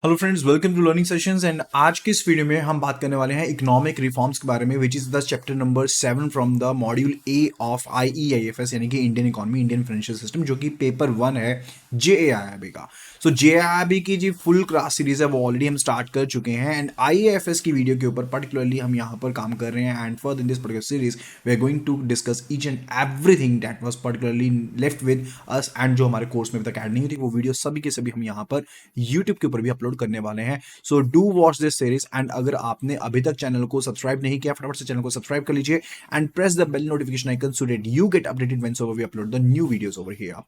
Hello friends, welcome to learning sessions. And आज की इस वीडियो में हम बात करने वाले हैं इकोनॉमिक रिफॉर्म्स के बारे में, which is the chapter number 7 from the module A of IEIFS यानी कि Indian economy, Indian financial system, जो कि पेपर 1 है JAIIB का। सो JAIIB की जी फुल क्लास सीरीज है वो ऑलरेडी हम स्टार्ट कर चुके हैं, एंड IAFS की वीडियो के ऊपर पर्टिकुलरली हम यहाँ पर काम कर रहे हैं। And further in this particular series we are going to discuss each and everything that was particularly left with us, and जो हमारे कोर्स में अभी तक ऐड नहीं हुई थी वो वीडियो सभी के सभी हम यहाँ पर यूट्यूब के ऊपर भी अपलोड करने वाले हैं। So do watch this series, and अगर आपने अभी तक चैनल को सब्सक्राइब नहीं किया, फटाफट से चैनल को सब्सक्राइब कर लीजिए and press the bell notification icon so that you get updated whenever we upload the new videos over here.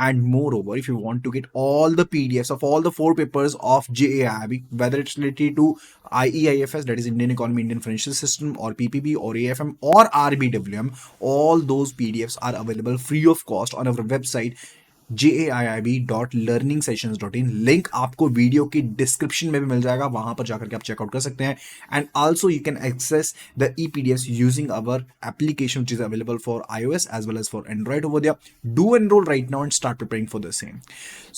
And moreover, if you want to get all the PDFs of all the 4 papers of JAIIB, whether it's related to IEIFS, that is Indian Economy, Indian Financial System, or PPP, or AFM, or RBWM, all those PDFs are available free of cost on our website JAIIB.learningsessions.in। Link आपको video की description में भी मिल जाएगा, वहां पर जाकर के आप चेकआउट कर सकते हैं। And also you can access the EPDFs using our application which is available for iOS as well as for Android over there. Do enroll right now and start preparing for the same.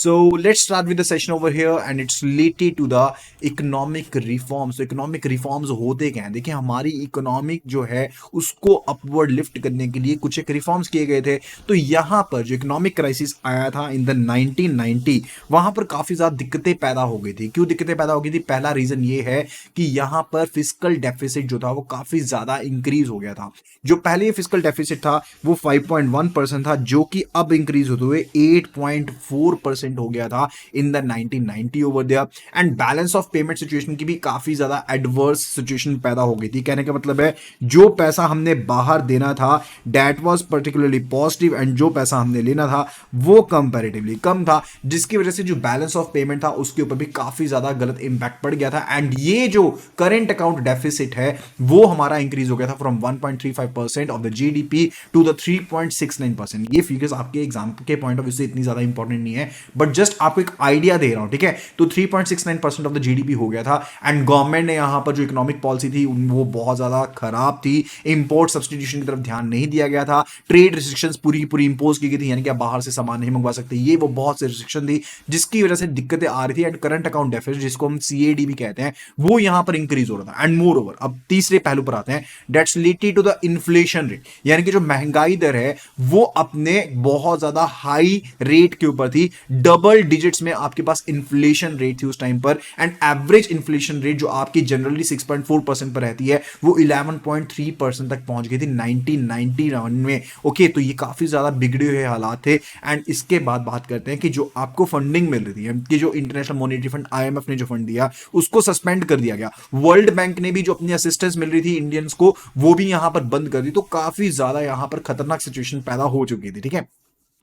So let's start with the session over here, and it's related to the economic reforms. So economic reforms होते क्या हैं? देखिए, हमारी economic जो है उसको upward lift करने के लिए कुछ एक रिफॉर्म्स किए गए थे। तो यहाँ पर जो इकोनॉमिक क्राइसिस आया था इन द 1990, वहां पर काफी ज्यादा दिक्कतें पैदा हो गई थी। क्यों दिक्कतें पैदा हो गई थी? पहला रीजन ये है कि यहाँ पर फिस्कल डेफिसिट जो था वो काफी ज्यादा इंक्रीज हो गया था। जो पहले फिस्कल डेफिसिट था वो 5.1% था, जो कि अब इंक्रीज होते हुए 8.4% हो गया था in the 1990 over there. And balance of payment situation की भी काफी ज्यादा एडवर्स सिचुएशन पैदा हो गई थी। कहने का मतलब है, जो पैसा हमने बाहर देना था that was particularly positive, and जो पैसा हमने लेना था वो कंपैरेटिवली कम था, जिसकी वजह से जो बैलेंस ऑफ पेमेंट था उसके ऊपर भी काफी ज्यादा गलत इंपैक्ट पड़ गया था। एंड ये जो करंट अकाउंट डेफिसिट है वो हमारा इंक्रीज हो गया था from 1.35% of the GDP to the 3.69%। ये फिगर्स आपके एग्जाम के पॉइंट ऑफ व्यू से इतनी ज्यादा इंपॉर्टेंट नहीं है, बट जस्ट आपको एक आइडिया दे रहा हूं, ठीक है। तो 3.69% ऑफ द GDP हो गया था। एंड गवर्नमेंट ने यहां पर जो इकोनॉमिक पॉलिसी थी वो बहुत ज्यादा खराब थी। इंपोर्ट सब्सटीट्यूशन की तरफ ध्यान नहीं दिया गया था। ट्रेड रिस्ट्रिक्शंस पूरी की पूरी इंपोज की गई थी, यानी कि आप बाहर से सामान नहीं मंगवा सकते। ये वो बहुत से रिस्ट्रिक्शन थी जिसकी वजह से दिक्कतें आ रही थी। एंड करंट अकाउंट डेफिसिट, जिसको हम CAD भी कहते हैं, वो यहां पर इंक्रीज हो रहा था। एंड मोर ओवर, अब तीसरे पहलू पर आते हैं, that's related to the inflation rate, यानी कि जो महंगाई दर है वो अपने बहुत ज्यादा हाई रेट के ऊपर थी। डबल डिजिट्स में आपके पास इन्फ्लेशन रेट थी उस टाइम पर। एंड एवरेज इन्फ्लेशन रेट जो आपकी जनरली 6.4% पर रहती है वो 11.3% तक पहुंच गई थी 1991 में। ओके, तो ये काफी ज्यादा बिगड़े हुए हालात थे। एंड इसके बाद बात करते हैं कि जो आपको फंडिंग मिल रही थी, कि जो इंटरनेशनल मॉनेटरी फंड IMF ने जो फंड दिया उसको सस्पेंड कर दिया गया। वर्ल्ड बैंक ने भी जो अपनी असिस्टेंस मिल रही थी इंडियंस को वो भी यहां पर बंद कर दी। तो काफी ज्यादा यहां पर खतरनाक सिचुएशन पैदा हो चुकी थी, ठीक है।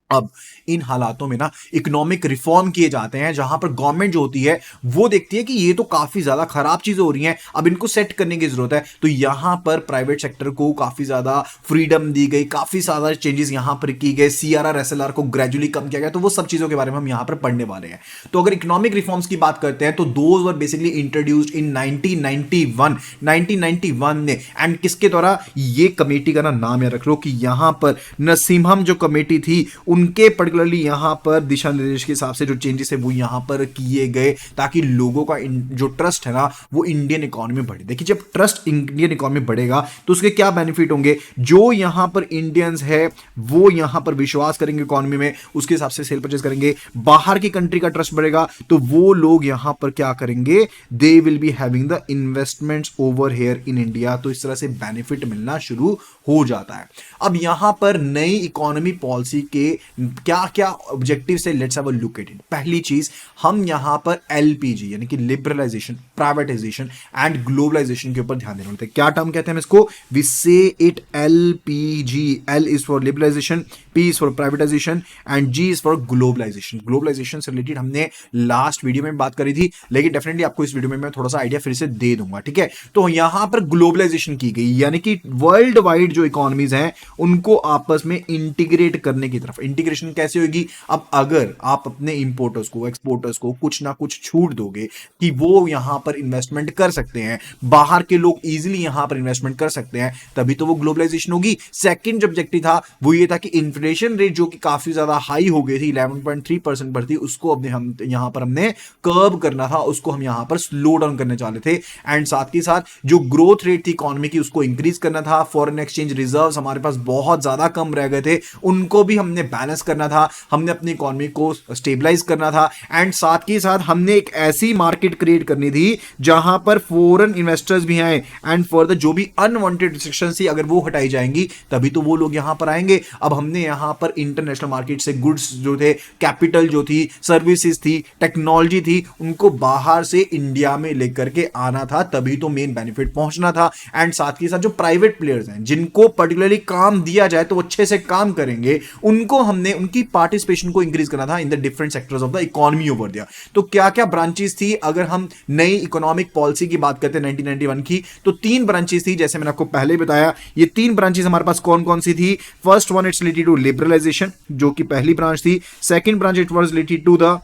अब इन हालातों में ना इकोनॉमिक रिफॉर्म किए जाते हैं, जहां पर गवर्नमेंट जो होती है वो देखती है कि ये तो काफी ज्यादा खराब चीजें हो रही हैं, अब इनको सेट करने की जरूरत है। तो यहां पर प्राइवेट सेक्टर को काफी ज्यादा फ्रीडम दी गई, काफी ज्यादा चेंजेस यहां पर की गए। CRR SLR को ग्रेजुअली कम किया गया। तो वो सब चीजों के बारे में हम यहां पर पढ़ने वाले हैं। तो अगर इकोनॉमिक रिफॉर्म्स की बात करते हैं तो those were basically introduced in 1991 में। एंड किसके द्वारा? ये कमेटी का ना नाम याद रख लो कि यहां पर नसीमहम जो कमेटी थी उनके पर्टिकुलरली यहां पर दिशा निर्देश के हिसाब से जो चेंजेस है वो यहां पर किए गए, ताकि लोगों का जो ट्रस्ट है ना वो इंडियन इकोनॉमी में बढ़े। देखिए, जब ट्रस्ट इंडियन इकोनॉमी में बढ़ेगा तो उसके क्या बेनिफिट होंगे? जो यहां पर इंडियंस है वो यहां पर विश्वास करेंगे इकोनॉमी में, उसके हिसाब से सेल परचेज करेंगे। बाहर की कंट्री का ट्रस्ट बढ़ेगा तो वो लोग यहां पर क्या करेंगे? दे will be having the investments over here in India. तो इस तरह से बेनिफिट मिलना शुरू हो जाता है। अब यहां पर नई इकोनॉमी पॉलिसी के क्या क्या ऑब्जेक्टिव से let's have a look at it. पहली चीज, हम यहां पर LPG यानी कि लिबरलाइजेशन, प्राइवेटाइजेशन एंड ग्लोबलाइजेशन के ऊपर ध्यान देना होता है। क्या टर्म कहते हैं इसको? We say it LPG। L is for liberalization, P is for privatization and G is for globalization. Globalization से रिलेटेड हमने लास्ट वीडियो में बात करी थी, लेकिन डेफिनेटली आपको इस वीडियो में मैं थोड़ा सा आइडिया फिर से दे दूंगा, ठीक है। तो यहां पर ग्लोबलाइजेशन की गई, यानी कि वर्ल्ड वाइड जो इकोनॉमीज हैं उनको आपस में इंटीग्रेट करने की तरफ। इंटीग्रेशन कैसे होगी? अब अगर आप अपने इंपोर्टर्स को, एक्सपोर्टर्स को कुछ ना कुछ छूट दोगे कि वो यहां पर इन्वेस्टमेंट कर सकते हैं, बाहर के लोग इजीली यहां पर इन्वेस्टमेंट कर सकते हैं, तभी तो वो ग्लोबलाइजेशन होगी। सेकंड जो ऑब्जेक्टिव था वो ये था कि इन्फ्लेशन रेट जो कि काफी ज्यादा हाई हो गई थी, 11.3% पर थी, उसको अपने हम यहां पर हमने कर्ब करना था, उसको हम यहां पर स्लो डाउन करने चाहते थे। एंड साथ के साथ जो ग्रोथ रेट थी इकोनॉमी की उसको इंक्रीज करना था। फॉरेन एक्सचेंज रिजर्व्स हमारे पास बहुत ज्यादा कम रह गए थे, उनको भी हमने बैलेंस करना था, हमने अपनी इकोनॉमी को स्टेबलाइज करना था। एंड साथ के साथ हमने एक ऐसी मार्केट क्रिएट करनी थी जहां पर फॉरेन इन्वेस्टर्स भी आए, एंड फर्दर जो भी अनवांटेड रिस्ट्रिक्शंस थी अगर वो हटाई जाएंगी तभी तो वो लोग यहां पर आएंगे। अब हमने यहां पर इंटरनेशनल मार्केट से गुड्स जो थे, कैपिटल जो थी, सर्विसेज थी, टेक्नोलॉजी थी, उनको बाहर से इंडिया में लेकर के आना था, तभी तो मेन बेनिफिट पहुंचना था। एंड साथ के साथ जो प्राइवेट प्लेयर्स हैं जिनको पर्टिकुलरली काम दिया जाए तो अच्छे से काम करेंगे, उनको हमने उनकी पार्टिसिपेशन को इंक्रीज करना था in the different sectors of the economy over दिया। तो क्या क्या ब्रांचेस थी? अगर हम नई इकोनॉमिक पॉलिसी की बात करते हैं 1991 की, तो 3 ब्रांचेस थी, जैसे मैंने आपको पहले ही बताया। ये 3 ब्रांचेस हमारे पास कौन कौन सी थी? First one it's related to liberalization, जो कि पहली ब्रांच थी। Second branch it was related to the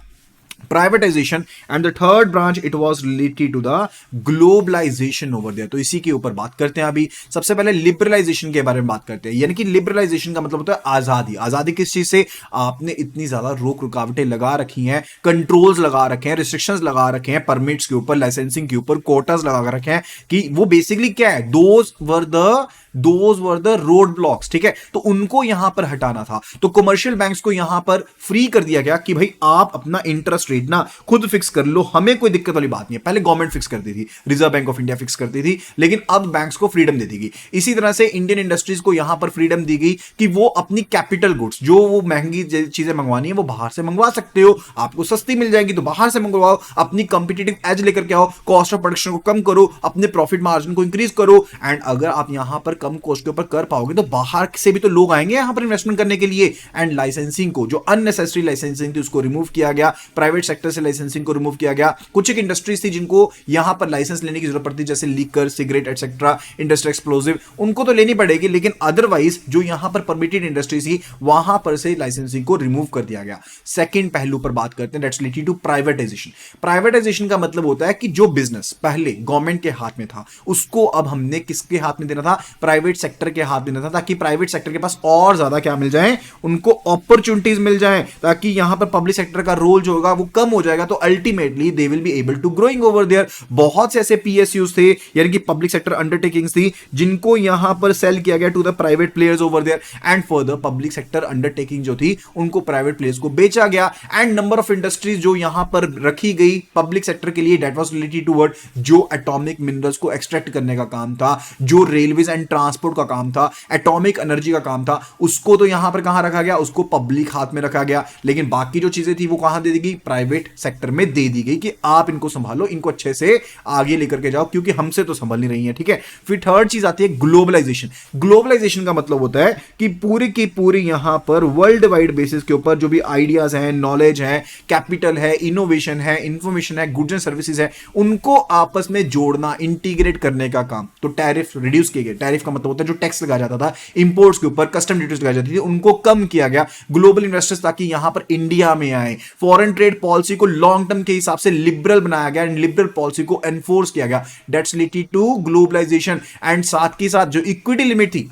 privatization, and the third branch it was related to the globalization over there। तो इसी के ऊपर बात करते हैं। अभी सबसे पहले लिबरलाइजेशन के बारे में बात करते हैं, यानी कि लिबरलाइजेशन का मतलब होता है आजादी। आजादी किस चीज से? आपने इतनी ज्यादा रोक रुकावटें लगा रखी हैं, कंट्रोल्स लगा रखे हैं, रिस्ट्रिक्शंस लगा रखे हैं, परमिट्स के ऊपर, लाइसेंसिंग के ऊपर, कोटास लगा रखे हैं, कि वो बेसिकली क्या है, those were the road blocks. ठीक है, तो उनको यहां पर हटाना था। तो कमर्शियल बैंक्स को यहां पर फ्री कर दिया गया कि भाई आप अपना इंटरेस्ट रेट ना खुद फिक्स कर लो, हमें कोई दिक्कत वाली बात नहीं है। पहले गवर्नमेंट फिक्स करती थी, reserve bank of India fix करती थी, लेकिन अब बैंक्स को फ्रीडम दे दी गई। इसी तरह से इंडियन इंडस्ट्रीज को यहां पर फ्रीडम दी गई कि वो अपनी कैपिटल गुड्स, जो वो महंगी चीजें मंगवानी है वो बाहर से मंगवा सकते हो, आपको सस्ती मिल जाएगी तो बाहर से मंगवाओ, अपनी कंपिटिटिव एज लेकर के आओ, कॉस्ट ऑफ प्रोडक्शन को कम करो, अपने प्रॉफिट मार्जिन को इंक्रीज करो। एंड अगर आप यहां पर कम कॉस्ट के ऊपर कर पाओगे तो बाहर से भी तो लोग आएंगे यहां पर इन्वेस्टमेंट करने के लिए। एंड लाइसेंसिंग को, जो अननेसेसरी लाइसेंसिंग थी उसको रिमूव किया गया, प्राइवेट सेक्टर से लाइसेंसिंग को रिमूव किया गया। कुछ एक इंडस्ट्रीज थी जिनको यहां पर लाइसेंस लेने की जरूरत पड़ती, जैसे liquor, cigarette etcetera, industrial explosive, उनको तो लेनी पड़ेगी, लेकिन अदरवाइज जो यहां पर परमिटेड इंडस्ट्रीज थी वहां पर से लाइसेंसिंग को रिमूव कर दिया गया। सेकंड पहलू पर बात करते हैं, that's related to privatization. Privatization का मतलब होता है कि जो बिजनेस पहले गवर्नमेंट के हाथ में था उसको अब हमने किसके हाथ में देना था? प्राइवेट सेक्टर के हाथ में देना था, ताकि प्राइवेट सेक्टर के पास और ज्यादा क्या मिल जाए, उनको अपॉर्चुनिटीज मिल जाए, ताकि यहां पर पब्लिक सेक्टर का रोल जो होगा वो कम हो जाएगा, तो ultimately they will be able to growing over there. बहुत से ऐसे पीएसयूज थे, यानी कि पब्लिक सेक्टर अंडरटेकिंग्स थी, जिनको यहां पर सेल किया गया to the private players over there. And further public sector undertaking जो थी उनको प्राइवेट प्लेयर्स को बेचा गया। एंड नंबर ऑफ इंडस्ट्रीज जो यहां पर रखी गई पब्लिक सेक्टर के लिए, दैट वाज रिलेटेड टुवर्ड जो एटॉमिक मिनरल्स को एक्सट्रैक्ट करने का काम था, जो रेलवेज एंड ट्रांसपोर्ट का काम था, एटॉमिक एनर्जी का काम था, उसको तो यहां पर कहां रखा गया, उसको पब्लिक हाथ में रखा गया। लेकिन बाकी जो चीजें थी वो कहां दे दी गई? प्राइवेट सेक्टर में दे दी गई कि आप इनको संभालो, इनको अच्छे से आगे लेकर के जाओ, क्योंकि हमसे तो संभल नहीं रही है। ठीक है, फिर थर्ड चीज आती है ग्लोबलाइजेशन। ग्लोबलाइजेशन का मतलब होता है कि पूरी की पूरी यहां पर वर्ल्ड वाइड बेसिस के ऊपर जो भी आइडियाज हैं, नॉलेज है, कैपिटल है, इनोवेशन है, इंफॉर्मेशन है, गुड्स एंड सर्विसेज है, उनको आपस में जोड़ना, इंटीग्रेट करने का काम। तो टैरिफ रिड्यूस किए गए। टैरिफ का मतलब होता है जो टैक्स लगाया जाता था इंपोर्ट्स के ऊपर, कस्टम ड्यूटीज लगाई जाती थी, उनको कम किया गया। ग्लोबल इन्वेस्टर्स ताकि यहां पर इंडिया में आए, फॉरेन ट्रेड पॉलिसी को लॉन्ग टर्म के हिसाब से लिबरल बनाया गया एंड लिबरल पॉलिसी को एनफोर्स किया गया, that's related to globalization. And साथ के साथ जो इक्विटी लिमिट थी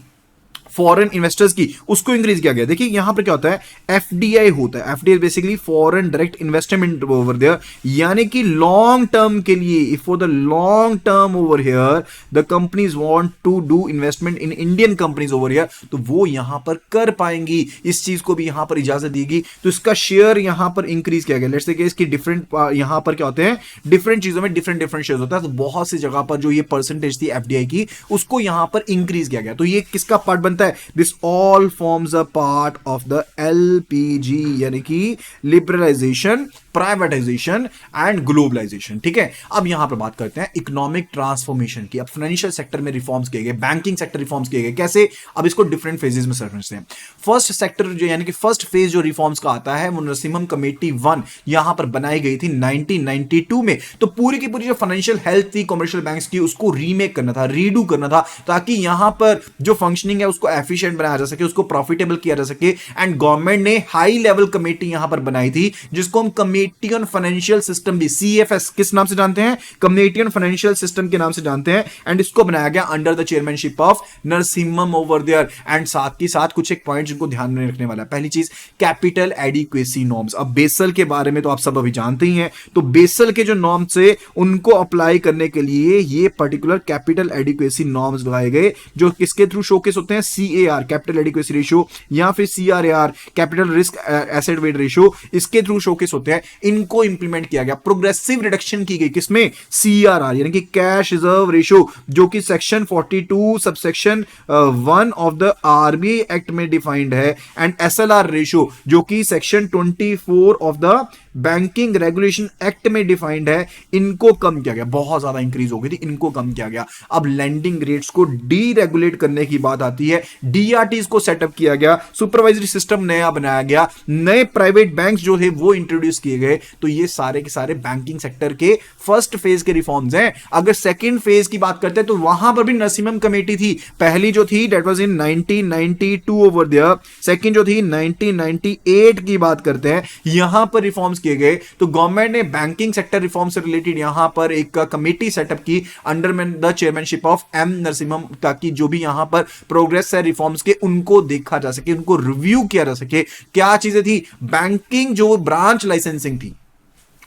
फॉरेन इन्वेस्टर्स की, उसको इंक्रीज किया गया। देखिए यहां पर क्या होता है, एफडीआई होता है। FDI basically foreign direct investment over there, यानी कि लॉन्ग टर्म के लिए, for the long term over here the companies want to do investment in Indian companies over here, तो वो यहां पर कर पाएंगी। इस चीज को भी यहां पर इजाजत दी गई, तो इसका शेयर यहां पर इंक्रीज किया गया। लेट्स से इसकी डिफरेंट यहां पर क्या होते हैं, डिफरेंट चीजों में डिफरेंट शेयर होता है, तो बहुत सी जगह पर जो ये परसेंटेज थी एफडीआई की, उसको यहां पर इंक्रीज किया गया। तो ये किसका पार्ट बनता है? This all forms a part of the LPG, यानी कि लिबरलाइजेशन, प्राइवेटाइजेशन एंड ग्लोबलाइजेशन। ठीक है, अब यहां पर बात करते हैं इकोनॉमिक ट्रांसफॉर्मेशन की। अब फाइनेंशियल सेक्टर में रिफॉर्म्स किए गए, बैंकिंग सेक्टर रिफॉर्म्स किए गए, कैसे? अब इसको डिफरेंट फेजेस में समझते हैं। फर्स्ट सेक्टर जो, यानी कि फर्स्ट फेज जो रिफॉर्म्स का आता है, वो नरसिम्हम कमेटी 1 यहां पर बनाई गई थी 1992 में। तो पूरी की पूरी जो फाइनेंशियल हेल्थ थी कमर्शियल बैंक्स की, उसको रीमेक करना था, रीडू करना था, ताकि यहां पर जो फंक्शनिंग है उसको उसको एफिशिएंट बनाया जा सके, उसको प्रॉफिटेबल किया जा सके। एंड गवर्नमेंट ने हाई लेवल कमेटी यहां पर बनाई थी, जिसको हम कमेटी ऑन फाइनेंशियल सिस्टम भी, CFS किस नाम से जानते हैं, कमेटी ऑन फाइनेंशियल सिस्टम के नाम से जानते हैं। एंड इसको बनाया गया under the chairmanship of Narasimham over there. And साथ ही साथ कुछ एक पॉइंट जिनको ध्यान में रखने वाला है। पहली चीज, कैपिटल एडिक्वेसी नॉर्म्स। अब बेसल के बारे में तो आप सब अभी जानते ही हैं, तो बेसल के जो नॉर्म्स है उनको अप्लाई करने के लिए ये पर्टिकुलर कैपिटल एडिक्वेसी नॉर्म्स लगाए गए, जो किसके थ्रू शोकेस होते हैं, CAR कैपिटल एडिक्वेसी रेशियो या फिर CRAR capital risk asset weight ratio, इसके थ्रू शोकेस होते हैं। इनको इंप्लीमेंट किया गया, प्रोग्रेसिव रिडक्शन की गई किसमें, CRR यानी कि कैश रिजर्व रेशियो, जो कि section 42 subsection 1 of the RBI act में डिफाइंड है। एंड SLR रेशियो जो कि section 24 of the banking regulation act में डिफाइंड है, इनको कम किया गया। बहुत ज्यादा इंक्रीज हो गई थी, इनको कम किया गया। अब लैंडिंग रेट्स को डी रेगुलेट करने की बात आती है, DRTs को सेटअप किया गया, सुपरवाइजरी सिस्टम नया बनाया गया, नए प्राइवेट बैंक्स जो थे वो इंट्रोड्यूस किए गए। तो ये सारे के सारे बैंकिंग सेक्टर के फर्स्ट फेज के रिफॉर्म्स हैं। अगर सेकंड फेज की बात करते हैं तो वहां पर भी नरसिम्हम कमेटी थी। पहली जो थी that was in 1992 over there, second जो थी 1998 की बात करते हैं, यहां पर रिफॉर्म्स किए गए। तो गवर्नमेंट ने बैंकिंग सेक्टर रिफॉर्म से रिलेटेड यहां पर एक कमेटी सेटअप की under the chairmanship of M Narasimham, ताकि जो भी यहां पर प्रोग्रेस है रिफॉर्म्स के उनको देखा जा सके, उनको रिव्यू किया जा सके। क्या चीजें थी, बैंकिंग जो ब्रांच लाइसेंसिंग थी,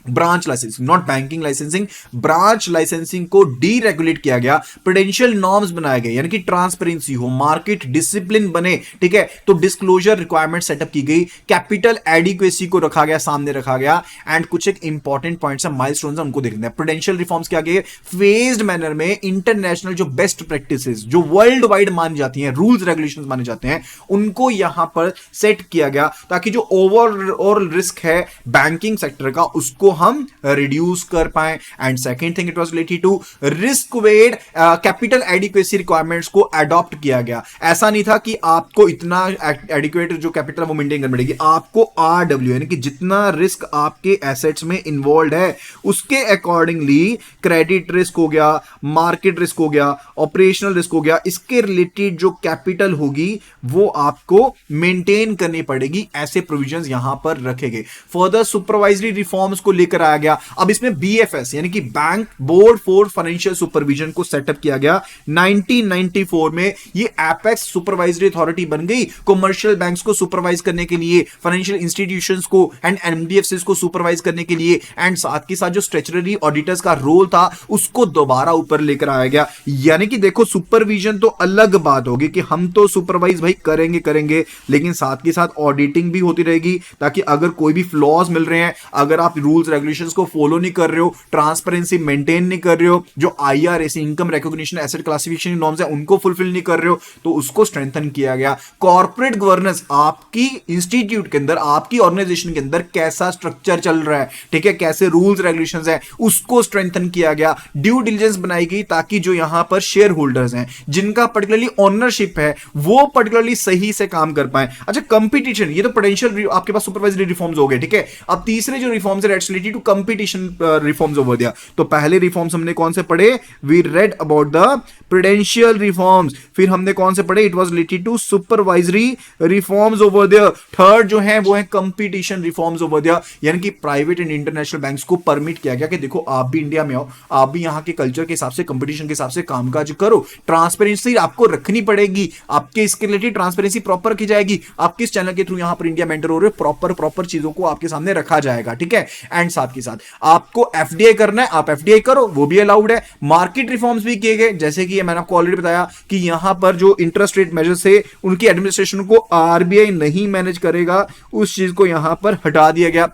branch licensing not banking licensing, branch licensing को डीरेगुलेट किया गया। प्रूडेंशियल नॉर्म्स बनाए गए यानी कि ट्रांसपेरेंसी हो, मार्केट डिसिप्लिन बने, ठीक है। तो डिस्क्लोजर रिक्वायरमेंट सेटअप की गई, कैपिटल एडिक्वेसी को रखा गया, सामने रखा गया। एंड कुछ एक इंपॉर्टेंट पॉइंट्स है, माइलस्टोन्स है, उनको देखते हैं। प्रूडेंशियल रिफॉर्म्स क्या गए, फेज्ड मैनर में इंटरनेशनल जो बेस्ट प्रैक्टिसेस जो वर्ल्ड वाइड मानी जाती हैं, रूल्स रेगुलेशंस माने जाते हैं, उनको यहां पर सेट किया गया, ताकि जो ओवरऑल रिस्क है बैंकिंग सेक्टर का उसको हम रिड्यूस कर पाए। And second thing, it was related to risk weight capital adequacy requirements को अडॉप्ट किया गया। ऐसा नहीं था कि आपको इतना एडिक्वेट जो कैपिटल वो मेंटेन करनी पड़ेगी, आपको RW यानी कि जितना रिस्क आपके एसेट्स में इन्वॉल्व है उसके अकॉर्डिंगली क्रेडिट रिस्क हो गया, मार्केट रिस्क हो गया, ऑपरेशनल रिस्क हो गया, इसके रिलेटेड जो कैपिटल होगी वो आपको मेंटेन करनी पड़ेगी। ऐसे प्रोविजंस यहां पर रखे गए। फर्दर सुपरवाइजरी रिफॉर्म्स को लेकर आया गया। अब इसमें BFS यानी कि bank board for financial supervision को सेटअप किया गया 1994 में। ये एपेक्स सुपरवाइजरी अथॉरिटी बन गई कमर्शियल बैंक्स को सुपरवाइज करने के लिए, फाइनेंशियल इंस्टीट्यूशंस को एंड NBFCs को सुपरवाइज करने के लिए। एंड साथ के साथ जो स्टैट्यूटरी ऑडिटर्स का रोल था उसको दोबारा ऊपर लेकर आया गया। यानी कि देखो, सुपरविजन तो अलग बात होगी कि हम तो सुपरवाइज भाई करेंगे, लेकिन साथ के साथ ऑडिटिंग भी होती रहेगी, ताकि अगर कोई भी फ्लॉज मिल रहे हैं, अगर आप रूल्स रेगुलेशंस को फॉलो नहीं कर रहे हो, ट्रांसपेरेंसी मेंटेन नहीं कर रहे हो, जो IRAC income recognition asset classification norms है उनको फुलफिल नहीं कर रहे हो, तो उसको स्ट्रेंथन किया गया। कॉर्पोरेट गवर्नेंस आपकी इंस्टीट्यूट के अंदर, आपकी ऑर्गेनाइजेशन के अंदर कैसा स्ट्रक्चर चल रहा है, ठीक है, कैसे रूल्स रेगुलेशंस है, उसको स्ट्रेंथन किया गया। ड्यू डिलिजेंस बनाई गई ताकि जो यहां पर शेयर होल्डर्स हैं, जिनका पर्टिकुलरली ओनरशिप है, वो पर्टिकुलरली सही से काम कर पाए। अच्छा, कंपटीशन, ये तो पोटेंशियल आपके पास सुपरवाइजरी रिफॉर्म्स हो गए, ठीक है। अब तीसरे जो रिफॉर्म्स है related to competition reforms over दिया। तो पहले रिफॉर्म्स हमने कौन से पढ़े, we read about the prudential reforms. फिर हमने कौन से पढ़े, it was related to supervisory reforms over there. Third जो है वो है कंपटीशन रिफॉर्म्स ओवर देयर, यानी कि प्राइवेट एंड इंटरनेशनल बैंक्स को परमिट किया गया कि देखो आप भी इंडिया में आओ, आप भी यहां के कल्चर के हिसाब से, कंपटीशन के हिसाब से कामकाज करो, ट्रांसपेरेंसी आपको रखनी पड़ेगी, आपके इसके रिलेटेड ट्रांसपेरेंसी प्रॉपर की जाएगी, आप किस चैनल के थ्रू यहां पर इंडिया में एंटर हो रहे हो, प्रॉपर चीजों को आपके सामने रखा जाएगा, ठीक है। एंड साथ के साथ आपको FDI करना है, आप FDI करो, वो भी अलाउड है। मार्केट रिफॉर्म्स भी किए गए, जैसे कि मैंने आपको ऑलरेडी बताया कि यहां पर जो इंटरेस्ट रेट मेजर्स है उनकी एडमिनिस्ट्रेशन को RBI नहीं मैनेज करेगा, उस चीज को यहां पर हटा दिया गया,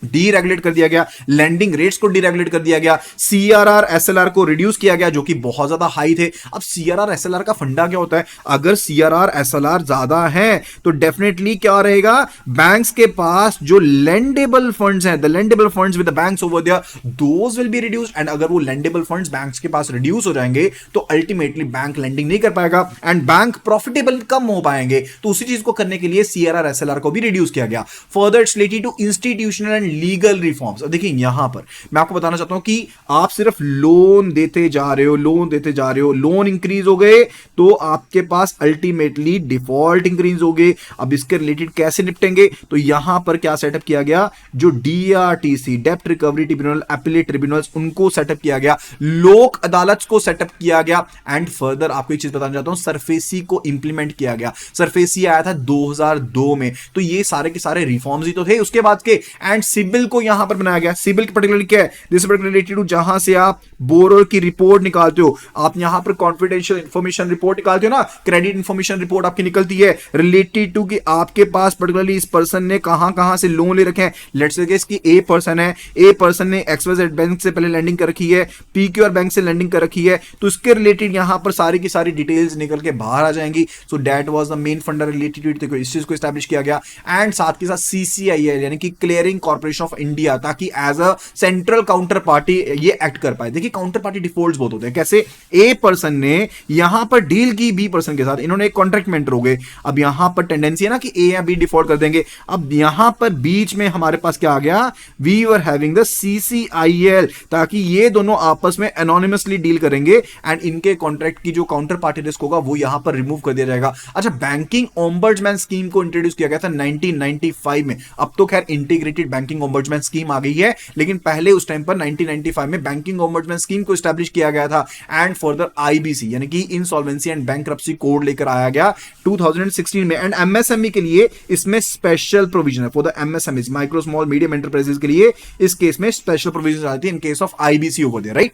डीरेगुलेट कर दिया गया। लैंडिंग रेट्स को डीरेगुलेट कर दिया गया। CRR SLR को रिड्यूस किया गया, जो कि बहुत ज्यादा हाई थे। अब CRR SLR का फंडा क्या होता है, अगर CRR SLR ज्यादा है तो डेफिनेटली क्या रहेगा, बैंक्स के पास जो लेंडेबल फंड्स हैं, the lendable funds with the banks over there, those will be reduced. And अगर वो लेंडेबल फंड्स बैंक्स के पास रिड्यूस हो जाएंगे तो अल्टीमेटली बैंक लेंडिंग नहीं कर पाएगा एंड बैंक प्रॉफिटेबल कम हो पाएंगे। तो उसी चीज को करने के लिए CRR SLR को भी रिड्यूस किया गया। Further it's related to institutional and legal reforms. अब देखिए यहां पर मैं आपको बताना चाहता हूं कि आप सिर्फ लोन देते जा रहे हो, लोन देते जा रहे हो, लोन इंक्रीज हो गए तो आपके पास अल्टीमेटली डिफॉल्ट इंक्रीज हो गए। अब इसके रिलेटेड कैसे निपटेंगे, तो यहां पर क्या सेटअप किया गया, जो डीआरटीसी डेप्ट रिकवरी ट्रिब्यूनल, अपीलेट ट्रिब्यूनल्स, उनको सेटअप किया गया, लोक अदालत को सेटअप किया गया, एंड फर्दर आपको एक चीज बताना चाहता हूं, सरफेसी को इंप्लीमेंट किया गया। सरफेसी आया था 2002 में। तो ये सारे के सारे रिफॉर्म्स ही तो थे उसके बाद के। एंड सिबिल को यहां पर बनाया गया। सिबिल पर्टिकुलरली क्या है, दिस पर्टिकुलर रिलेटेड टू जहां से आप बोरोर की रिपोर्ट निकालते हो, आप यहां पर कॉन्फिडेंशियल इंफॉर्मेशन रिपोर्ट निकालते हो ना, क्रेडिट इंफॉर्मेशन रिपोर्ट आपकी निकलती है रिलेटेड टू कि आपके पास पर्टिकुलरली इस पर्सन ने कहां कहां से लोन ले रखे हैं। लेट्स से इसकी ए पर्सन है, ए पर्सन ने एक्सवाईजेड बैंक से पहले लेंडिंग कर रखी है, पीक्यूआर बैंक से लेंडिंग कर रखी है, तो इसके रिलेटेड यहां पर सारी की सारी डिटेल्स निकल के बाहर आ जाएंगी। सो दैट वाज द मेन फंडा रिलेटेड टू इस चीज को एस्टैब्लिश किया गया। एंड साथ के साथ सीसीआईएल यानी कि क्लियरिंग कॉर्पोरेशन ऑफ इंडिया, ताकि as a central counter party ये एक्ट कर पाए। देखिए काउंटर पार्टी डिफॉल्ट्स बहुत होते हैं। कैसे, ए पर्सन ने यहां पर डील की बी पर्सन के साथ, इन्होंने एक कॉन्ट्रैक्ट में एंटर हो गए। अब यहां पर टेंडेंसी है ना कि ए या बी डिफॉल्ट कर देंगे। अब यहां पर बीच में हमारे पास क्या आ गया, वी वर हैविंग द सीसीआईएल, ताकि ये दोनों आपस में एनोनिमसली डील करेंगे एंड इनके कॉन्ट्रैक्ट की जो काउंटर पार्टी रिस्क होगा वो यहां पर रिमूव कर दिया जाएगा। अच्छा, बैंकिंग ओम्बड्समैन स्कीम को इंट्रोड्यूस किया गया था 1995 में। अब तो खैर इंटीग्रेटेड बैंकिंग ओम्बड्समैन स्कीम आ गई है, लेकिन पहले उस टाइम पर 1995 में बैंकिंग ओम्बड्समैन स्कीम को एस्टैब्लिश किया गया था। एंड फर्दर आईबीसी यानी कि इंसॉल्वेंसी एंड बैंक्रप्सी कोड लेकर आया गया 2016 में। एंड एमएसएमई के लिए इसमें स्पेशल प्रोविजन है for the MSME, micro small medium enterprises के लिए इस केस में स्पेशल प्रोविजन आती है in case of IBC over there, right.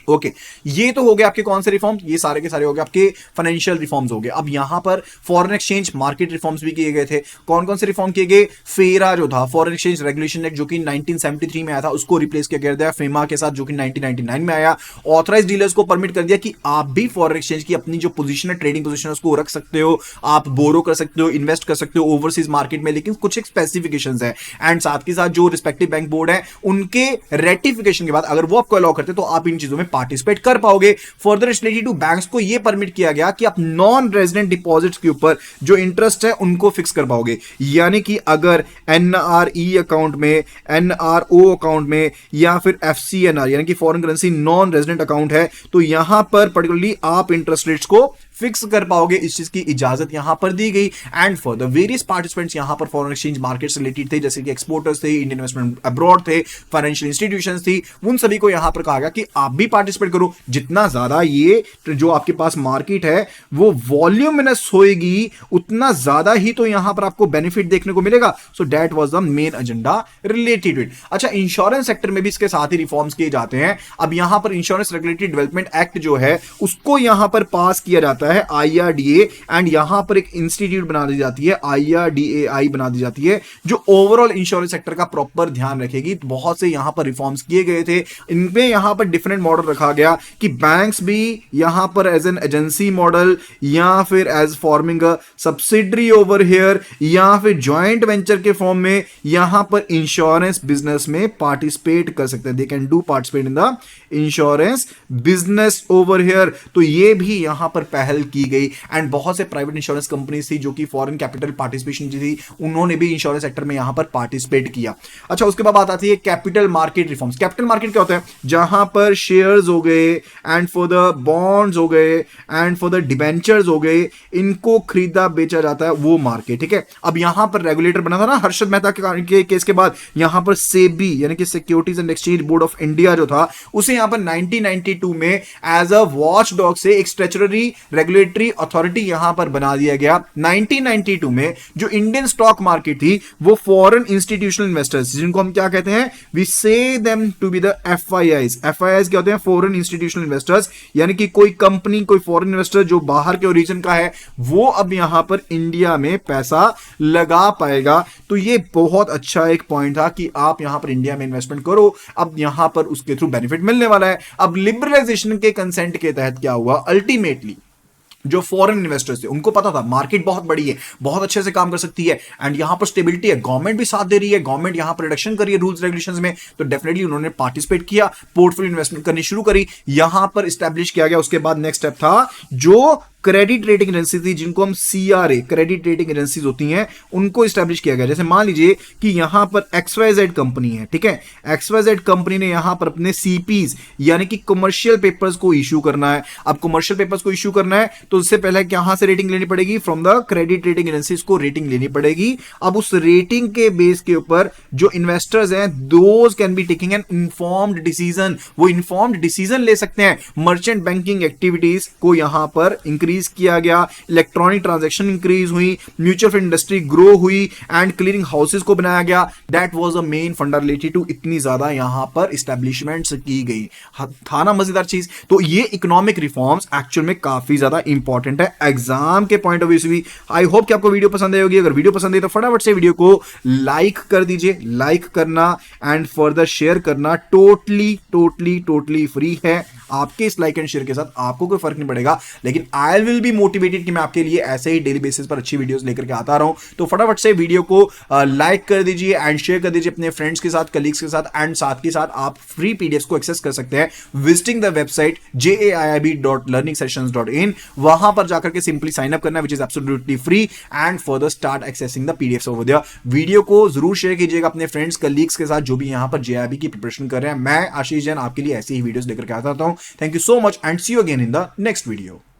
Okay ये तो हो गए आपके कौन से रिफॉर्म्स, ये सारे के सारे हो गए आपके फाइनेंशियल रिफॉर्म्स हो गए। अब यहां पर फॉरेन एक्सचेंज मार्केट रिफॉर्म्स भी किए गए थे। कौन कौन से रिफॉर्म किए गए, फेरा जो था फॉरेन एक्सचेंज रेगुलेशन एक्ट जो कि 1973 में आया था, उसको रिप्लेस किया गया था फेमा के साथ जो कि 1999 में आया। ऑथराइज डीलर्स को परमिट कर दिया कि आप भी फॉरेन एक्सचेंज की अपनी जो पोजीशन है, ट्रेडिंग पोजीशन है, उसको रख सकते हो, आप बोरो कर सकते हो, इन्वेस्ट कर सकते हो ओवरसीज मार्केट में, लेकिन कुछ एक स्पेसिफिकेशंस है। एंड साथ के साथ जो रिस्पेक्टिव बैंक बोर्ड है उनके रेटिफिकेशन के बाद अगर वो आपको अलाउ करते तो आप इन चीजों में पार्टिसिपेट कर पाओगे। फर्दर रिलेटेड टू बैंक्स को यह परमिट किया गया कि आप नॉन रेजिडेंट डिपॉजिट्स के ऊपर जो इंटरेस्ट है उनको फिक्स कर पाओगे। यानी कि अगर एनआरई अकाउंट में, एनआरओ अकाउंट में या फिर एफसीएनआर यानी कि foreign currency non resident account है, तो यहां पर पर्टिकुलरली आप इंटरेस्ट रेट्स को फिक्स कर पाओगे। इस चीज की इजाजत यहां पर दी गई। And for the various participants यहां पर फॉरेन एक्सचेंज मार्केट से रिलेटेड थे, जैसे कि एक्सपोर्टर्स थे, इंडियन इन्वेस्टमेंट अब्रॉड थे, फाइनेंशियल इंस्टीट्यूशंस थी, उन सभी को यहां पर कहा गया कि आप भी पार्टिसिपेट करो। जितना ज्यादा ये जो आपके पास मार्केट है वो वॉल्यूमिनस होएगी, उतना ज्यादा ही तो यहां पर आपको बेनिफिट देखने को मिलेगा। So that was the main agenda related to it. अच्छा, इंश्योरेंस सेक्टर में भी इसके साथ ही रिफॉर्म्स किए जाते हैं। अब यहां पर इंश्योरेंस रेगुलेटरी डेवलपमेंट एक्ट जो है उसको यहां पर पास किया जाता है, IRDA, एंड यहां पर एक इंस्टीट्यूट बना दी जाती है, IRDAI बना दी जाती है, जो ओवरऑल इंश्योरेंस सेक्टर का प्रॉपर ध्यान रखेगी। बहुत से यहां पर रिफॉर्म्स किए गए थे। इनमें यहां पर डिफरेंट मॉडल रखा गया कि बैंक्स भी यहां पर एज एन एजेंसी मॉडल या फिर as forming a subsidiary over here या फिर जॉइंट वेंचर के फॉर्म में यहां पर इंश्योरेंस बिजनेस में पार्टिसिपेट कर सकते हैं। They can do participate in the insurance business over here. तो ये भी यहां पर पहल की गई। एंड बहुत से प्राइवेट इंश्योरेंस कंपनीज थी जो कि फॉरेन कैपिटल पार्टिसिपेशन थी, उन्होंने भी इंश्योरेंस सेक्टर में यहां पर पार्टिसिपेट किया। अच्छा, उसके बाद बात आती है capital market reforms. Capital market क्या होता है, जहां पर शेयर्स हो गए एंड फॉर द बॉन्ड्स हो गए एंड फॉर द डिबेंचर्स हो गए, इनको खरीदा बेचा जाता है वो मार्केट। ठीक है, अब यहां पर रेगुलेटर बना था ना हर्षद मेहता के केस के बाद, यहां पर सेबी यानी कि securities and exchange board of India जो था, उसे यहां पर 1992 में एज अ वॉच डॉग से एक स्टैट्यूटरी रेगुलेटरी अथॉरिटी यहां पर बना दिया गया। 1992 में जो इंडियन स्टॉक मार्केट थी वो फॉरेन इंस्टीट्यूशनल इन्वेस्टर्स, जिनको हम क्या कहते हैं, we say them to be the FIIs। FIIs क्या होते हैं, फॉरेन इंस्टीट्यूशनल इन्वेस्टर्स, यानी कि कोई कंपनी, कोई फॉरेन इन्वेस्टर जो बाहर के ओरिजिन का है, वो अब यहां पर इंडिया में पैसा लगा पाएगा। तो ये बहुत अच्छा एक पॉइंट था कि आप यहां पर इंडिया में इन्वेस्टमेंट करो, अब यहां पर उसके थ्रू बेनिफिट मिलने वाला है। अब लिबरलाइजेशन के कंसेंट के तहत क्या हुआ, अल्टीमेटली जो फॉरेन इन्वेस्टर्स थे उनको पता था मार्केट बहुत बड़ी है, बहुत अच्छे से काम कर सकती है एंड यहां पर स्टेबिलिटी है, गवर्नमेंट भी साथ दे रही है, गवर्नमेंट यहां पर रिडक्शन कर रही है रूल्स रेगुलेशंस में, तो डेफिनेटली उन्होंने पार्टिसिपेट किया, पोर्टफोलियो इन्वेस्टमेंट करनी शुरू करी, यहां पर एस्टैब्लिश किया गया। उसके बाद नेक्स्ट स्टेप था जो क्रेडिट रेटिंग एजेंसी थी, जिनको हम CRA क्रेडिट रेटिंग एजेंसीज होती हैं, उनको स्टैब्लिश किया गया। जैसे मान लीजिए कि यहां पर XYZ कंपनी है, ठीक है, XYZ कंपनी ने यहां पर अपने CPs यानी कि कमर्शियल पेपर्स को इशू करना है। अब कमर्शियल पेपर्स को इशू करना है तो उससे पहले कहां से रेटिंग लेनी पड़ेगी? From the credit rating agencies को रेटिंग लेनी पड़ेगी। अब उस रेटिंग के बेस के ऊपर जो इन्वेस्टर्स हैं, those can be taking an informed decision, वो इन्फॉर्म्ड डिसीजन ले सकते हैं। मर्चेंट बैंकिंग एक्टिविटीज को यहां पर इंक्रीज किया गया, इलेक्ट्रॉनिक ट्रांजैक्शन इंक्रीज हुई, म्यूचुअल फंड इंडस्ट्री ग्रो हुई एंड क्लियरिंग हाउसेस को बनाया गया। दैट वाज अ मेन फंडा रिलेटेड टू इतनी ज्यादा यहां पर इस्टेब्लिशमेंट्स की गई। था ना मजेदार चीज? तो ये इकोनॉमिक रिफॉर्म्स एक्चुअल में काफी ज्यादा इंपॉर्टेंट है एग्जाम के पॉइंट ऑफ व्यू से भी। आई होप कि आपको वीडियो पसंद आई होगी। अगर वीडियो पसंद आई तो फटाफट से वीडियो को लाइक कर दीजिए। लाइक करना एंड फर्दर शेयर करना टोटली फ्री है। आपके इस लाइक एंड शेयर के साथ आपको कोई फर्क नहीं पड़ेगा, लेकिन आई विल बी मोटिवेटेड कि मैं आपके लिए ऐसे ही डेली बेसिस पर अच्छी वीडियोस लेकर के आता रहा हूं। तो फटाफट से वीडियो को लाइक कर दीजिए एंड शेयर कर दीजिए अपने फ्रेंड्स के साथ, कलीग्स के साथ, एंड साथ ही साथ आप फ्री पीडीएफ को एक्सेस कर सकते हैं विजिटिंग द वेबसाइट jaiib.learningsessions.in। वहां पर जाकर के सिंपली साइन अप करना है, which is absolutely free, and further start accessing the PDF over there. Video को जरूर शेयर कीजिएगा अपने फ्रेंड्स, कलीग्स के साथ जो भी यहां पर JIB की प्रिपरेशन कर रहे हैं। मैं आशीष जैन आपके लिए ऐसी ही वीडियोस लेकर के आता हूं। Thank you so much and see you again in the next video.